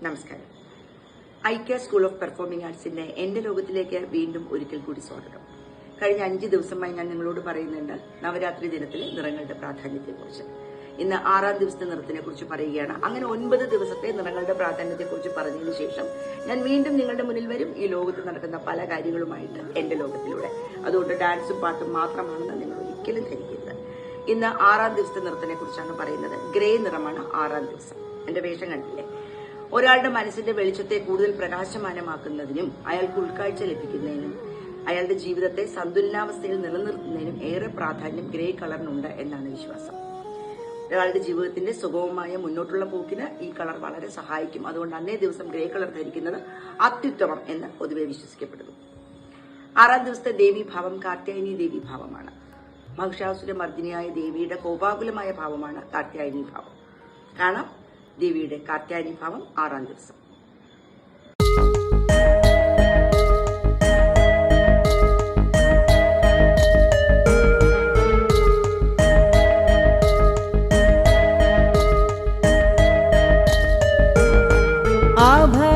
നമസ്കാരം. ഐക്യ school of performing ആർട്സിന്റെ എന്റെ ലോകത്തിലേക്ക് വീണ്ടും ഒരിക്കൽ കൂടി സ്വാഗതം. കഴിഞ്ഞ 5 ദിവസമായി ഞാൻ നിങ്ങളോട് പറയുന്നുണ്ട് നവരാത്രി ദിനത്തിലെ നിറങ്ങളുടെ പ്രാധാന്യത്തെക്കുറിച്ച്. ഇന്ന് 6ാം ദിവസത്തെ നിറത്തിനെ കുറിച്ച് പറയുകയാണ്. അങ്ങനെ 9 ദിവസത്തെ നിറങ്ങളുടെ പ്രാധാന്യത്തെക്കുറിച്ച് പറഞ്ഞതിന് ശേഷം ഞാൻ വീണ്ടും നിങ്ങളുടെ മുന്നിൽ വരും ഈ ലോകത്ത് നടക്കുന്ന പല കാര്യങ്ങളുമായിട്ട് എന്റെ ലോകത്തിലൂടെ. അതുകൊണ്ട് ഡാൻസും പാട്ടും മാത്രമാണെന്ന് നിങ്ങൾ ഒരിക്കലും ധരിക്കരുത്. ഇന്ന് 6ാം ദിവസത്തെ നിറത്തിനെ കുറിച്ചാണ് പറയുന്നത്. ഗ്രേ നിറമാണ് 6ാം ദിവസം. എന്റെ വേഷം കണ്ടില്ലേ? ഒരാളുടെ മനസ്സിന്റെ വെളിച്ചത്തെ കൂടുതൽ പ്രകാശമാനമാക്കുന്നതിനും അയാൾക്ക് ഉൾക്കാഴ്ച ലഭിക്കുന്നതിനും അയാളുടെ ജീവിതത്തെ സന്തുലനാവസ്ഥയിൽ നിലനിർത്തുന്നതിനും ഏറെ പ്രാധാന്യം ഗ്രേ കളറിനുണ്ട് എന്നാണ് വിശ്വാസം. ഒരാളുടെ ജീവിതത്തിന്റെ സുഗമമായ മുന്നോട്ടുള്ള പോക്കിന് ഈ കളർ വളരെ സഹായിക്കും. അതുകൊണ്ട് അന്നേ ദിവസം ഗ്രേ കളർ ധരിക്കുന്നത് അത്യുത്തമം എന്ന് പൊതുവെ വിശ്വസിക്കപ്പെടുന്നു. 6ാം ദിവസത്തെ ദേവീഭാവം കാർത്യായനി ദേവീഭാവമാണ്. മഹിഷാസുര മർദ്ദിനിയായ ദേവിയുടെ കോപാകുലമായ ഭാവമാണ് കാർത്യായനി ഭാവം. കാണാം ദേവിയുടെ കാർത്യായനി ഭാവം 6ാം ദിവസം. आभा